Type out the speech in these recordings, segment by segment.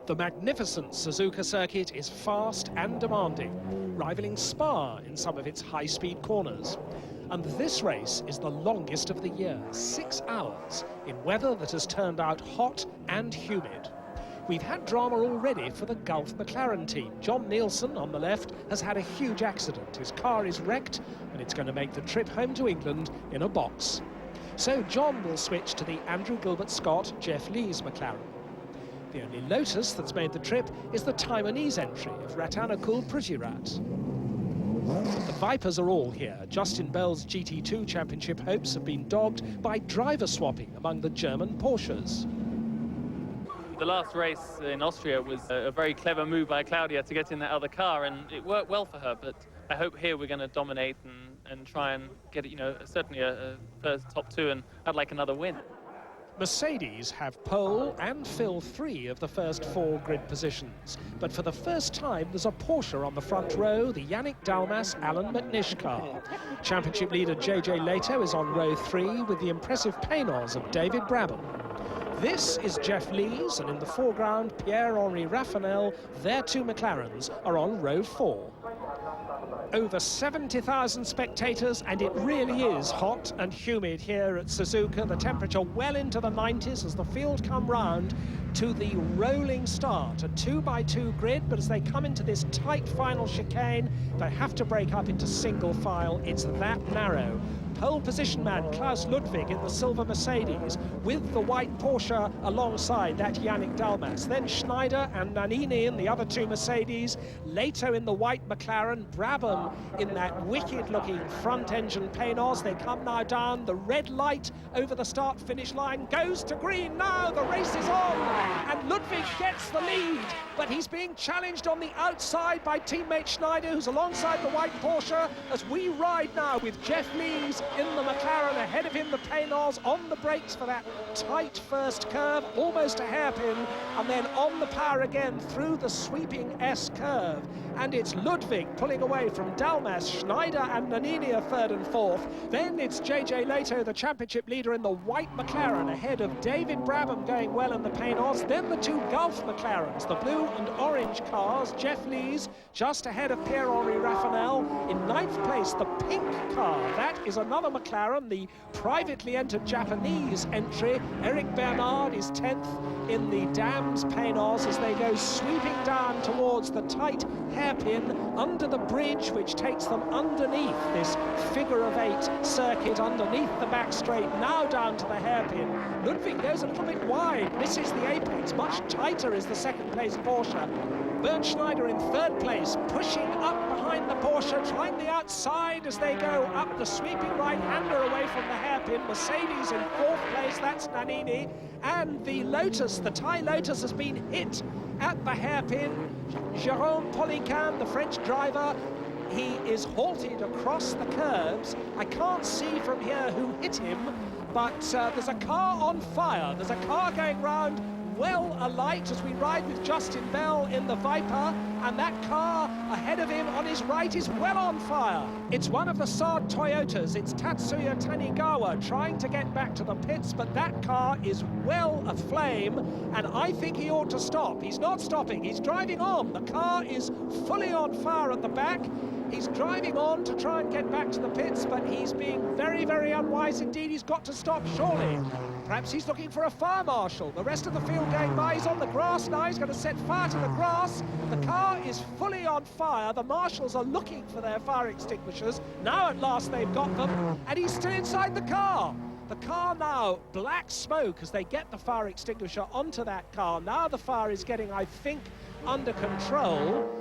The magnificent Suzuka circuit is fast and demanding, rivaling Spa in some of its high-speed corners. And this race is the longest of the year, 6 hours, in weather that has turned out hot and humid. We've had drama already for the Gulf McLaren team. John Nielsen, on the left, has had a huge accident. His car is wrecked, and it's going to make the trip home to England in a box. So John will switch to the Andrew Gilbert-Scott, Jeff Lees McLaren. The only Lotus that's made the trip is the Taiwanese entry of Ratanakul Prithvirat. The Vipers are all here. Justin Bell's GT2 Championship hopes have been dogged by driver swapping among the German Porsches. The last race in Austria was a very clever move by Claudia to get in that other car, and it worked well for her, but I hope here we're going to dominate and try and get, certainly a first top two, and I'd like another win. Mercedes have pole and fill 3 of the first 4 grid positions. But for the first time, there's a Porsche on the front row, the Yannick Dalmas Alan McNish car. Championship leader JJ Leto is on row 3 with the impressive Panoz of David Brabham. This is Jeff Lees, and in the foreground, Pierre-Henri Raffanel. Their 2 McLarens are on row 4. Over 70,000 spectators, and it really is hot and humid here at Suzuka. The temperature well into the 90s as the field come round to the rolling start. A 2x2 grid, but as they come into this tight final chicane, they have to break up into single file. It's that narrow. Pole position man Klaus Ludwig in the silver Mercedes with the white Porsche alongside that Yannick Dalmas. Then Schneider and Nannini in the other 2 Mercedes. Leto in the white McLaren. Brabham in that wicked-looking front-engine Panoz. They come now down. The red light over the start-finish line goes to green. Now the race is on, and Ludwig gets the lead, but he's being challenged on the outside by teammate Schneider, who's alongside the white Porsche, as we ride now with Jeff Lees in the McLaren. Ahead of him, the Panoz on the brakes for that tight first curve, almost a hairpin, and then on the power again through the sweeping S curve. And it's Ludwig pulling away from Dalmas. Schneider and Nannini are 3rd and 4th. Then it's JJ Leto, the championship leader in the white McLaren, ahead of David Brabham going well in the Panoz. Then the 2 Gulf McLarens, the blue and orange cars. Jeff Lees just ahead of Pierre-Henri Raffanel. In 9th place, the pink car. That is another McLaren, the privately entered Japanese entry. Eric Bernard is 10th in the Dams Panoz as they go sweeping down towards the tight hairpin under the bridge, which takes them underneath this figure-of-8 circuit, underneath the back straight, now down to the hairpin. Ludwig goes a little bit wide, misses the apex. Much tighter is the 2nd place Porsche. Bernd Schneider in 3rd place, pushing up behind the Porsche, trying the outside as they go up the sweeping right-hander away from the hairpin. Mercedes in 4th place, that's Nannini. And the Lotus, the Thai Lotus, has been hit at the hairpin. Jérôme Poliquin, the French driver, he is halted across the curves. I can't see from here who hit him, but there's a car on fire. There's a car going round, well alight, as we ride with Justin Bell in the Viper, and that car ahead of him on his right is well on fire. It's one of the Saab Toyotas. It's Tatsuya Tanigawa trying to get back to the pits, but that car is well aflame, and I think he ought to stop. He's not stopping, he's driving on. The car is fully on fire at the back. He's driving on to try and get back to the pits, but he's being very, very unwise indeed. He's got to stop, surely. Perhaps he's looking for a fire marshal. The rest of the field going by. He's on the grass now. He's going to set fire to the grass. The car is fully on fire. The marshals are looking for their fire extinguishers. Now at last they've got them, and he's still inside the car. The car now, black smoke as they get the fire extinguisher onto that car. Now the fire is getting, I think, under control.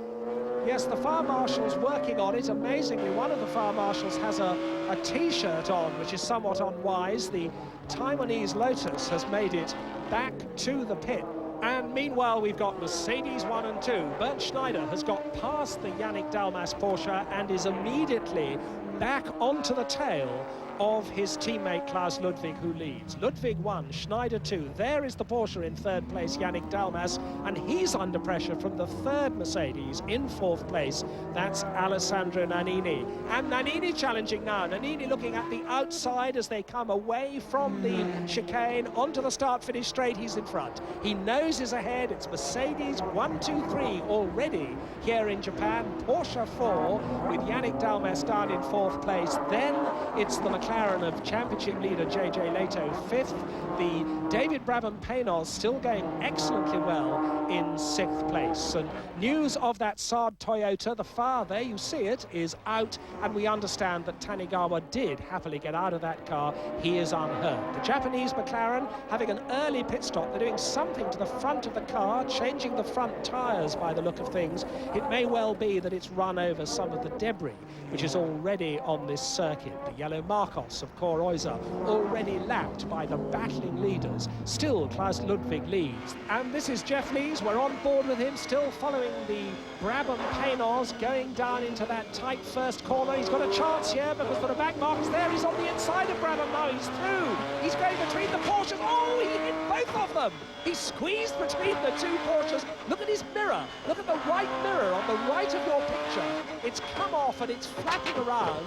Yes, the fire marshal's working on it. Amazingly, one of the fire marshals has a T-shirt on, which is somewhat unwise. The Taiwanese Lotus has made it back to the pit. And meanwhile, we've got Mercedes 1 and 2. Bernd Schneider has got past the Yannick Dalmas Porsche and is immediately back onto the tail of his teammate Klaus Ludwig, who leads. Ludwig 1, Schneider 2. There is the Porsche in third place, Yannick Dalmas, and he's under pressure from the third Mercedes in fourth place. That's Alessandro Nannini. And Nannini challenging now. Nannini looking at the outside as they come away from the chicane onto the start-finish straight. He's in front. He knows he's ahead. It's Mercedes 1, 2, 3 already here in Japan. Porsche 4 with Yannick Dalmas down in fourth place. Then it's the McLaren of championship leader JJ Leto fifth. The David Brabham Panoz still going excellently well in sixth place. And news of that Saab Toyota, the fire there, you see it, is out, and we understand that Tanigawa did happily get out of that car. He is unhurt. The Japanese McLaren having an early pit stop. They're doing something to the front of the car, changing the front tyres by the look of things. It may well be that it's run over some of the debris which is already on this circuit. The yellow Marcos of Coroiza already lapped by the battling leaders. Still Klaus Ludwig leads, and this is Jeff Lees. We're on board with him, still following the Brabham Panoz, going down into that tight first corner. He's got a chance here because the back mark is there. He's on the inside of Brabham now. He's through. He's going between the Porsches. Oh, he hit both of them. He squeezed between the two Porsches. Look at his mirror. Look at the white mirror on the right of your picture. It's come off and it's flapping around,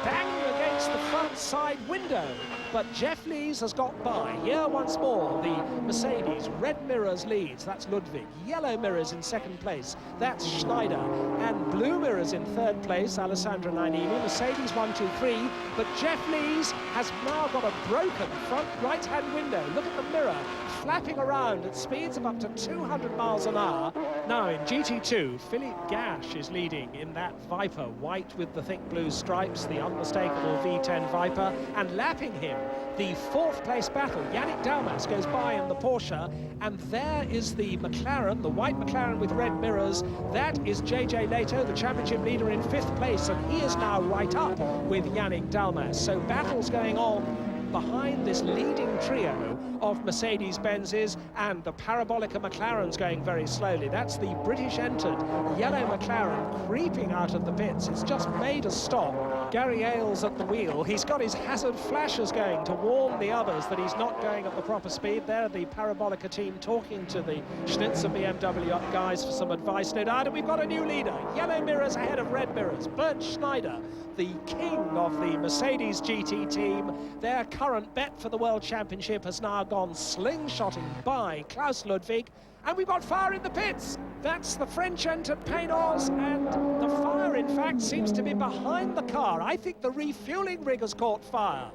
banging against the front side window. But Jeff Lees has got by. Here once more, the Mercedes. Red mirrors leads. That's Ludwig. Yellow mirrors in second place. That's Schneider. And blue mirrors in third place, Alessandro Nannini. Mercedes 1, 2, 3. But Jeff Lees has now got a broken front right-hand window. Look at the mirror, flapping around at speeds of up to 200 miles an hour. Now in GT2, Philippe Gache is leading in that Viper, white with the thick blue stripes, the unmistakable V10 Viper, and lapping him, the fourth place battle. Yannick Dalmas goes by in the Porsche, and there is the McLaren, the white McLaren with red mirrors. That is JJ Leto, the championship leader, in fifth place, and he is now right up with Yannick Dalmas. So battles going on behind this leading trio of Mercedes-Benzes, and the Parabolica McLaren's going very slowly. That's the British entered yellow McLaren creeping out of the pits. It's just made a stop. Gary Ailes at the wheel. He's got his hazard flashes going to warn the others that he's not going at the proper speed. There, the Parabolica team talking to the Schnitzer BMW guys for some advice. No doubt, and we've got a new leader. Yellow mirrors ahead of red mirrors. Bernd Schneider, the king of the Mercedes GT team. Their current bet for the World Championship has now gone slingshotting by Klaus Ludwig, and we've got fire in the pits. That's the French entered Panoz, and the fire, in fact, seems to be behind the car. I think the refueling rig has caught fire.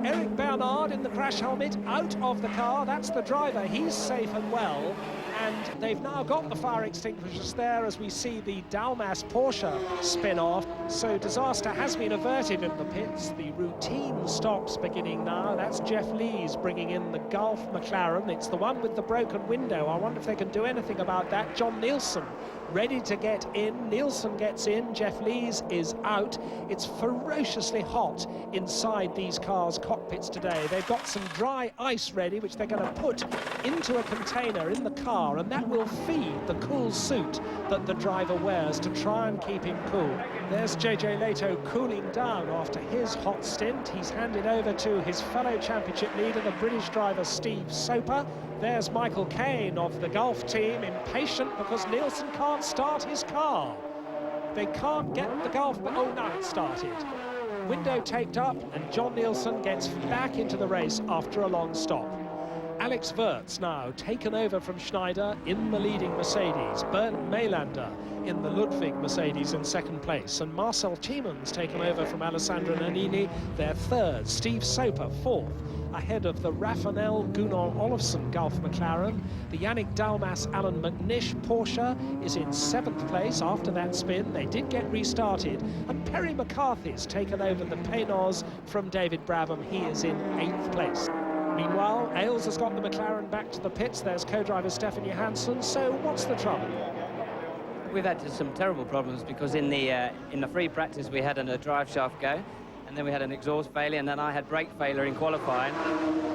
Eric Bernard in the crash helmet out of the car. That's the driver. He's safe and well. And they've now got the fire extinguishers there as we see the Dalmas Porsche spin off. So disaster has been averted in the pits. The routine stops beginning now. That's Jeff Lees bringing in the Gulf McLaren. It's the one with the broken window. I wonder if they can do anything about that. John Nielsen ready to get in. Nielsen gets in. Jeff Lees is out. It's ferociously hot inside these cars' cockpits today. They've got some dry ice ready, which they're going to put into a container in the car, and that will feed the cool suit that the driver wears to try and keep him cool. There's JJ Leto cooling down after his hot stint. He's handed over to his fellow championship leader, the British driver Steve Soper. There's Michael Caine of the Gulf team, impatient because Nielsen can't start his car. They can't get the Gulf, but oh, now it started. Window taped up, and John Nielsen gets back into the race after a long stop. Alex Wurz now taken over from Schneider in the leading Mercedes. Bernd Maylander in the Ludwig Mercedes in second place. And Marcel Tiemens taken over from Alessandro Nannini, their third. Steve Soper fourth, ahead of the Rafael Gunnar Olofsson Gulf McLaren. The Yannick Dalmas Alan McNish Porsche is in seventh place after that spin. They did get restarted. And Perry McCarthy's taken over the Panoz from David Brabham. He is in eighth place. Meanwhile, Ailes has got the McLaren back to the pits. There's co-driver Stefan Johansson. So what's the trouble? We've had some terrible problems because in the free practice we had a drive shaft go, and then we had an exhaust failure, and then I had brake failure in qualifying,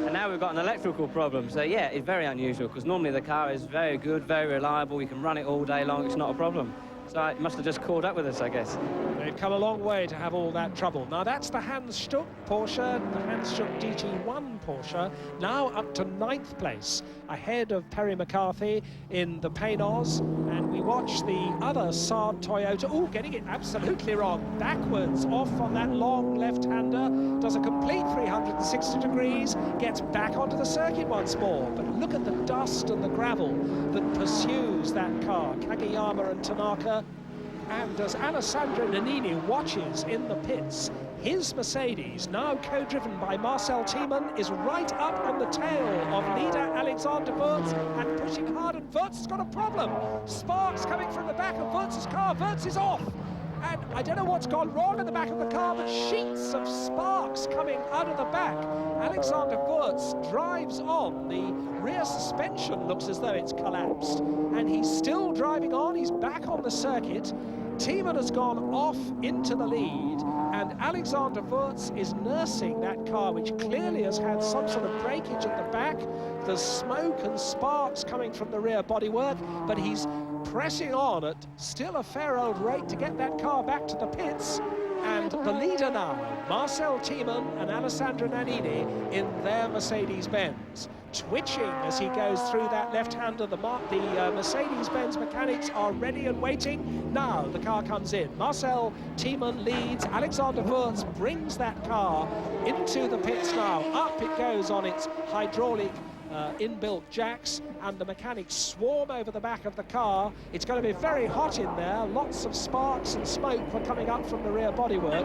and now we've got an electrical problem. So yeah, it's very unusual because normally the car is very good, very reliable. We can run it all day long. It's not a problem. So it must have just caught up with us, I guess. They've come a long way to have all that trouble. Now that's the Hans Stuck Porsche, the Hans Stuck GT1 Porsche, now up to 9th place, ahead of Perry McCarthy in the Panoz. And we watch the other Saab Toyota, oh, getting it absolutely wrong, backwards off on that long left-hander, does a complete 360 degrees, gets back onto the circuit once more. But look at the dust and the gravel that pursues that car. Kageyama and Tanaka. And as Alessandro Nannini watches in the pits, his Mercedes, now co-driven by Marcel Thiemann, is right up on the tail of leader Alexander Wurz and pushing hard, and Wurz has got a problem. Sparks coming from the back of Wurz's car. Wurz is off. And I don't know what's gone wrong in the back of the car, but sheets of sparks coming out of the back. Alexander Wurz drives on. The rear suspension looks as though it's collapsed. And he's still driving on. He's back on the circuit. Thiemann has gone off into the lead. And Alexander Wurz is nursing that car, which clearly has had some sort of breakage at the back. There's smoke and sparks coming from the rear bodywork, but he's pressing on at still a fair old rate to get that car back to the pits. And the leader now, Marcel Thiemann and Alessandro Nannini in their Mercedes-Benz. Twitching as he goes through that left-hander. The Mercedes-Benz mechanics are ready and waiting. Now the car comes in. Marcel Thiemann leads. Alexander Wurz brings that car into the pits now. Up it goes on its hydraulic inbuilt jacks, and the mechanics swarm over the back of the car. It's going to be very hot in there. Lots of sparks and smoke were coming up from the rear bodywork.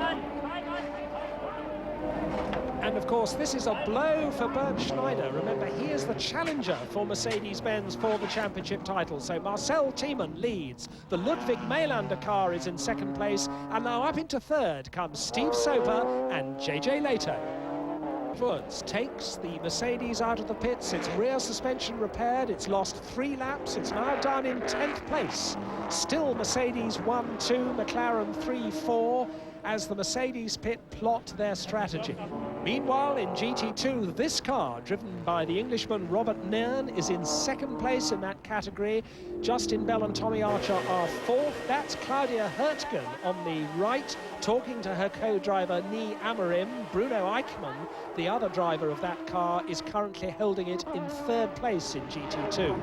And of course, this is a blow for Bernd Schneider. Remember, he is the challenger for Mercedes-Benz for the championship title. So Marcel Thiemann leads. The Ludwig Mailander car is in 2nd place. And now up into 3rd comes Steve Soper and JJ Leto. Wurz takes the Mercedes out of the pits, its rear suspension repaired, it's lost 3 laps, it's now down in 10th place. Still Mercedes 1-2, McLaren 3-4, as the Mercedes pit plot their strategy. Meanwhile, in GT2, this car, driven by the Englishman Robert Nairn, is in 2nd place in that category. Justin Bell and Tommy Archer are 4th. That's Claudia Hurtgen on the right, talking to her co-driver, Nee Amorim. Bruno Eichmann, the other driver of that car, is currently holding it in 3rd place in GT2.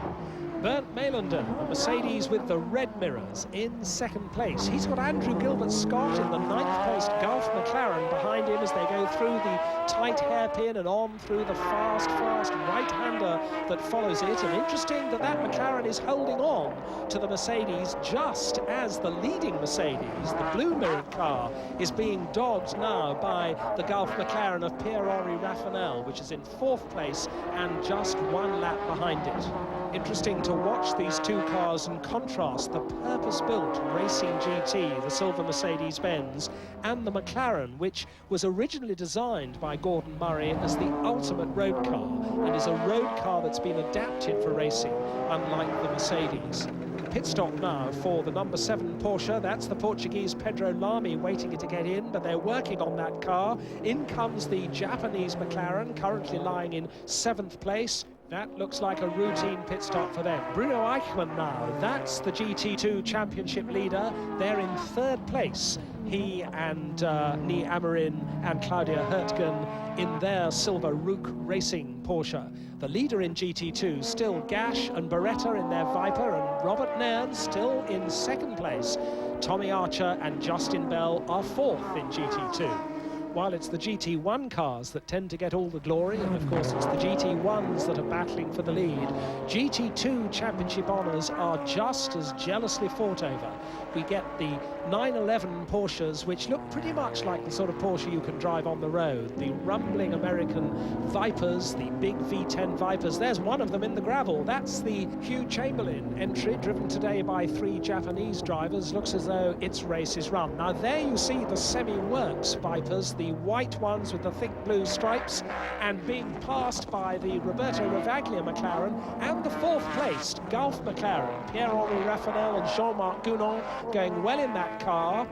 Bernd Mailander, the Mercedes with the red mirrors, in 2nd place. He's got Andrew Gilbert-Scott in the 9th place Gulf McLaren behind him as they go through the tight hairpin and on through the fast right-hander that follows it. And interesting that McLaren is holding on to the Mercedes just as the leading Mercedes, the blue mirrored car, is being dogged now by the Gulf McLaren of Pierre-Henri Raffanel, which is in 4th place and just 1 lap behind it. Interesting to watch these two cars and contrast the purpose-built Racing GT, the silver Mercedes-Benz, and the McLaren, which was originally designed by Gordon Murray as the ultimate road car, and is a road car that's been adapted for racing, unlike the Mercedes. Pit stop now for the number 7 Porsche. That's the Portuguese Pedro Lamy waiting to get in, but they're working on that car. In comes the Japanese McLaren, currently lying in 7th place. That looks like a routine pit stop for them. Bruno Eichmann now, that's the GT2 championship leader. They're in 3rd place. He and Nee Amorim and Claudia Hurtgen in their silver ROOCK Racing Porsche. The leader in GT2 still Gash and Beretta in their Viper, and Robert Nairn still in 2nd place. Tommy Archer and Justin Bell are 4th in GT2. While it's the GT1 cars that tend to get all the glory, and of course it's the GT1s that are battling for the lead, GT2 championship honours are just as jealously fought over. We get the 911 Porsches, which look pretty much like the sort of Porsche you can drive on the road. The rumbling American Vipers, the big V10 Vipers. There's one of them in the gravel. That's the Hugh Chamberlain entry, driven today by 3 Japanese drivers. Looks as though its race is run. Now there you see the semi-works Vipers, the white ones with the thick blue stripes, and being passed by the Roberto Ravaglia McLaren and the 4th placed Gulf McLaren. Pierre-Henri Raffanel and Jean-Marc Gounon going well in that car.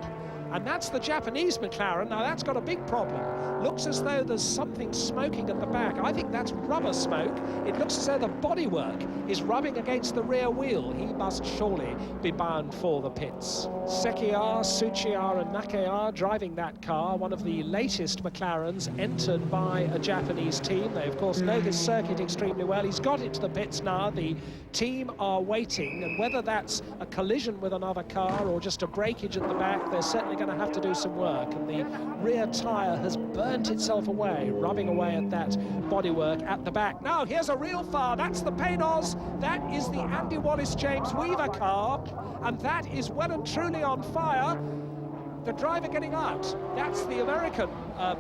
And that's the Japanese McLaren. Now that's got a big problem. Looks as though there's something smoking at the back. I think that's rubber smoke. It looks as though the bodywork is rubbing against the rear wheel. He must surely be bound for the pits. Sekiya, Tsuchiya and Nakaya driving that car, one of the latest McLarens entered by a Japanese team. They of course know this circuit extremely well. He's got into the pits now. The team are waiting, and whether that's a collision with another car or just a breakage at the back, they're certainly going to have to do some work. And the rear tyre has burnt itself away, rubbing away at that bodywork at the back. Now here's a real fire. That's the Panoz. That is the Andy Wallace-James Weaver car, and that is well and truly on fire. The driver getting out, that's the American,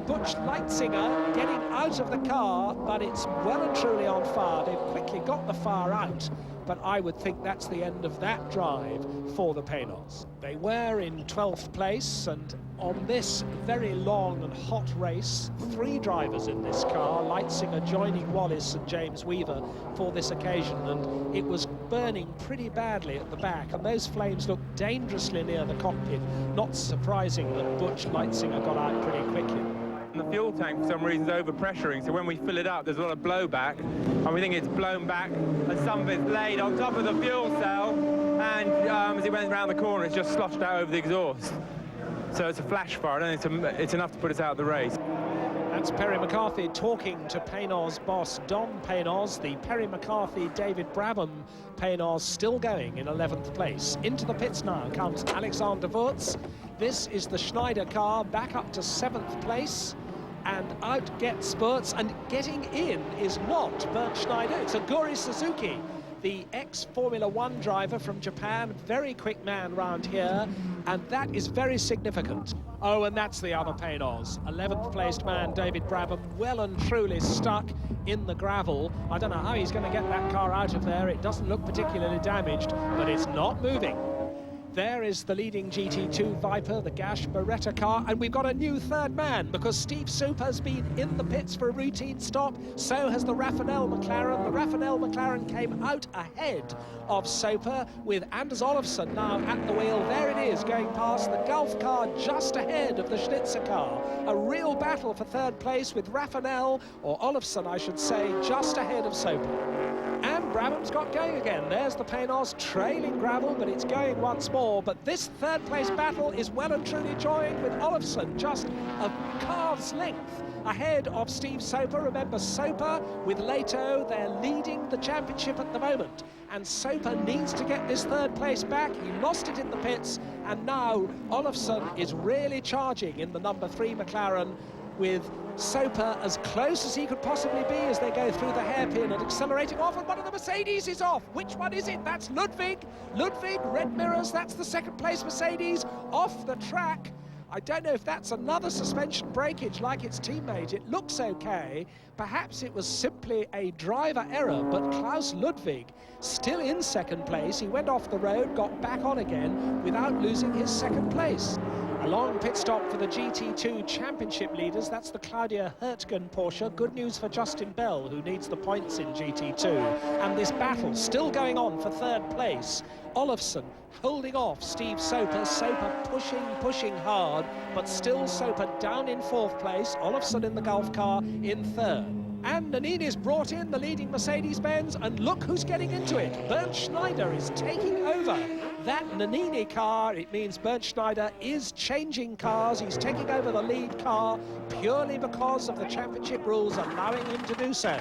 Butch Leitzinger, getting out of the car, but it's well and truly on fire. They've quickly got the fire out, but I would think that's the end of that drive for the Panoz. They were in 12th place, and on this very long and hot race, 3 drivers in this car, Leitzinger joining Wallace and James Weaver for this occasion, and it was burning pretty badly at the back, and those flames looked dangerously near the cockpit. Not surprising that Butch Leitzinger got out pretty quickly. The fuel tank for some reason is overpressuring, so when we fill it up there's a lot of blowback, and we think it's blown back, and some of it's laid on top of the fuel cell, and as it went around the corner it's just sloshed out over the exhaust. So it's a flash fire. I don't think it's enough to put us out of the race. That's Perry McCarthy talking to Panoz boss Dom Panoz. The Perry McCarthy, David Brabham Panoz still going in 11th place. Into the pits now comes Alexander Wurz. This is the Schneider car, back up to 7th place. And out gets Wurz, and getting in is not Bernd Schneider, it's Aguri Suzuki, the ex-Formula One driver from Japan, very quick man round here, and that is very significant. Oh, and that's the other Panoz, 11th placed man David Brabham, well and truly stuck in the gravel. I don't know how he's going to get that car out of there. It doesn't look particularly damaged, but it's not moving. There is the leading GT2 Viper, the Gash Beretta car, and we've got a new third man because Steve Supa has been in the pits for a routine stop. So has the Raffinell McLaren. The Raffinell McLaren came out ahead of Soper with Anders Olofsson now at the wheel. There it is, going past the Gulf car just ahead of the Schnitzer car. A real battle for third place with Raffinell, or Olofsson I should say, just ahead of Soper. And Brabham's got going again. There's the Panoz trailing gravel, but it's going once more. But this third place battle is well and truly joined with Olofsson just a calf's length ahead of Steve Soper. Remember, Soper with Leto, they're leading the championship at the moment. And Soper needs to get this third place back. He lost it in the pits, and now Olofsson is really charging in the number 3 McLaren, with Soper as close as he could possibly be as they go through the hairpin and accelerating off, and one of the Mercedes is off. Which one is it? That's Ludwig. Ludwig, red mirrors, that's the second place Mercedes off the track. I don't know if that's another suspension breakage like its teammate. It looks okay. Perhaps it was simply a driver error, but Klaus Ludwig still in second place. He went off the road, got back on again without losing his second place. A long pit stop for the GT2 Championship leaders. That's the Claudia Hurtgen Porsche. Good news for Justin Bell, who needs the points in GT2. And this battle still going on for third place. Olofsson holding off Steve Soper. Soper pushing hard, but still Soper down in 4th place. Olofsson in the Gulf car in 3rd. And Nannini's brought in the leading Mercedes-Benz, and look who's getting into it. Bernd Schneider is taking over that Nannini car. It means Bernd Schneider is changing cars. He's taking over the lead car purely because of the championship rules allowing him to do so.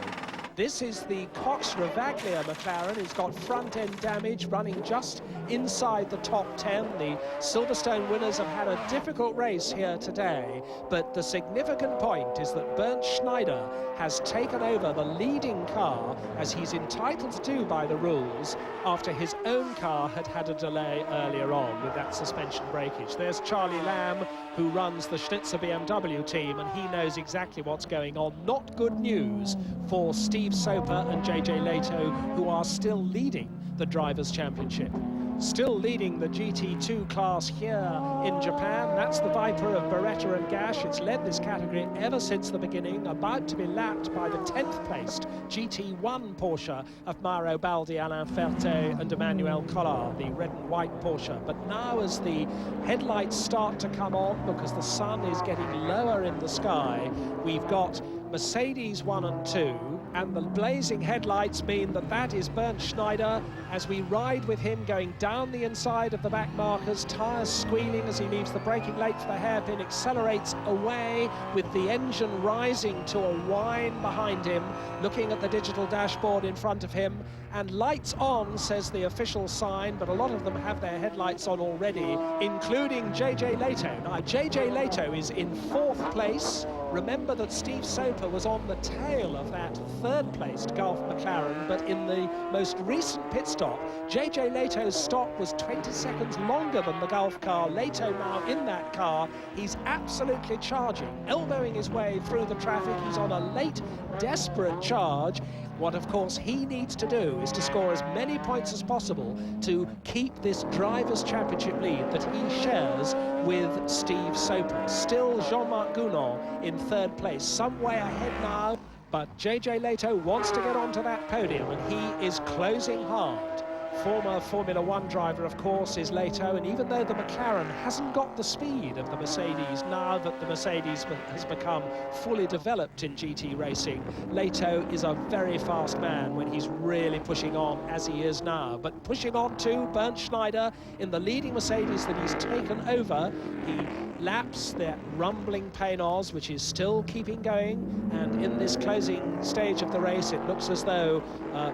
This is the Cox Ravaglia McLaren. It's got front-end damage, running just inside the top 10. The Silverstone winners have had a difficult race here today, but the significant point is that Bernd Schneider has taken over the leading car, as he's entitled to do by the rules, after his own car had had a delay earlier on with that suspension breakage. There's Charlie Lamb, who runs the Schnitzer BMW team, and he knows exactly what's going on. Not good news for Steve Soper and JJ Leto, who are still leading the Drivers' Championship. Still leading the GT2 class here in Japan. That's the Viper of Beretta and Gash. It's led this category ever since the beginning, about to be lapped by the 10th placed GT1 Porsche of Mauro Baldi, Alain Ferté and Emmanuel Collard, the red and white Porsche. But now as the headlights start to come on, because the sun is getting lower in the sky, we've got Mercedes 1 and 2, and the blazing headlights mean that that is Bernd Schneider as we ride with him going down the inside of the back markers, tyres squealing as he leaves the braking late for the hairpin, accelerates away with the engine rising to a whine behind him, looking at the digital dashboard in front of him, and lights on, says the official sign, but a lot of them have their headlights on already, including JJ Lehto. Now, JJ Lehto is in 4th place. Remember that Steve Soper was on the tail of that 3rd-placed Gulf McLaren, but in the most recent pit stop, JJ Lehto's stop was 20 seconds longer than the Gulf car. Lehto now in that car, he's absolutely charging, elbowing his way through the traffic. He's on a late, desperate charge. What, of course, he needs to do is to score as many points as possible to keep this Drivers' Championship lead that he shares with Steve Soper. Still Jean-Marc Gounon in 3rd place, some way ahead now, but JJ Lehto wants to get onto that podium, and he is closing hard. Former Formula One driver, of course, is Lehto, and even though the McLaren hasn't got the speed of the Mercedes, now that the Mercedes has become fully developed in GT racing, Lehto is a very fast man when he's really pushing on, as he is now. But pushing on too, Bernd Schneider in the leading Mercedes that he's taken over. He laps that rumbling Panoz, which is still keeping going, and in this closing stage of the race, it looks as though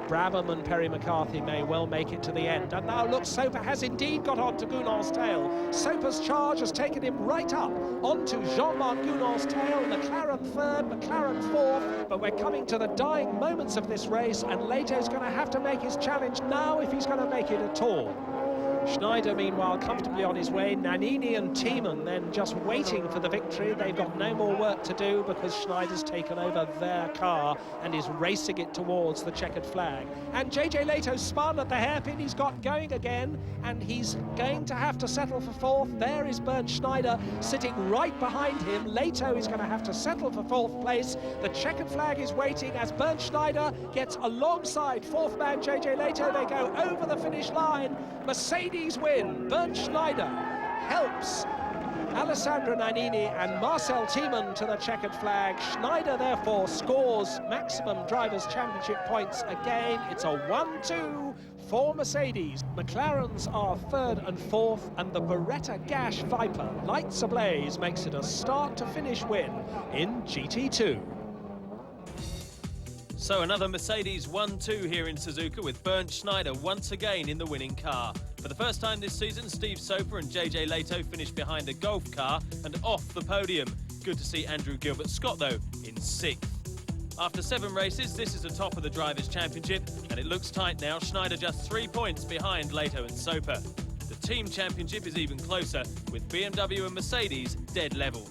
Brabham and Perry McCarthy may well make it to the end. And now look, Soper has indeed got onto Gounon's tail. Soper's charge has taken him right up onto Jean-Marc Gounon's tail. McLaren 3rd, McLaren 4th, but we're coming to the dying moments of this race, and Lehto's going to have to make his challenge now if he's going to make it at all. Schneider, meanwhile, comfortably on his way. Nannini and Thiemann then just waiting for the victory. They've got no more work to do because Schneider's taken over their car and is racing it towards the checkered flag. And JJ Lehto spun at the hairpin. He's got going again, and he's going to have to settle for 4th. There is Bernd Schneider sitting right behind him. Lehto is going to have to settle for 4th place. The checkered flag is waiting as Bernd Schneider gets alongside 4th man JJ Lehto. They go over the finish line. Mercedes win. Bernd Schneider helps Alessandro Nannini and Marcel Thiemann to the checkered flag. Schneider therefore scores maximum Drivers' Championship points again. It's a 1-2 for Mercedes. McLarens are 3rd and 4th, and the Beretta Gash Viper, lights ablaze, makes it a start to finish win in GT2. So another Mercedes 1-2 here in Suzuka, with Bernd Schneider once again in the winning car. For the first time this season, Steve Soper and JJ Lehto finished behind a Golf car and off the podium. Good to see Andrew Gilbert-Scott, though, in 6th. After 7 races, this is the top of the Drivers' Championship, and it looks tight now. Schneider just 3 points behind Lehto and Soper. The Team Championship is even closer, with BMW and Mercedes dead level.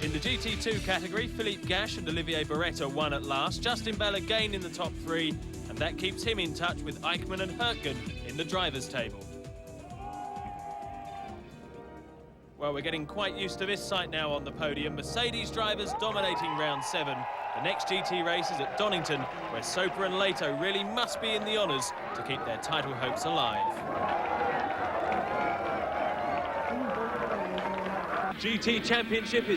In the GT2 category, Philippe Gash and Olivier Beretta won at last. Justin Bell again in the top 3, and that keeps him in touch with Eichmann and Hürtgen in the drivers' table. Well, we're getting quite used to this sight now on the podium. Mercedes drivers dominating round 7. The next GT race is at Donington, where Soper and Lehto really must be in the honours to keep their title hopes alive. GT Championship is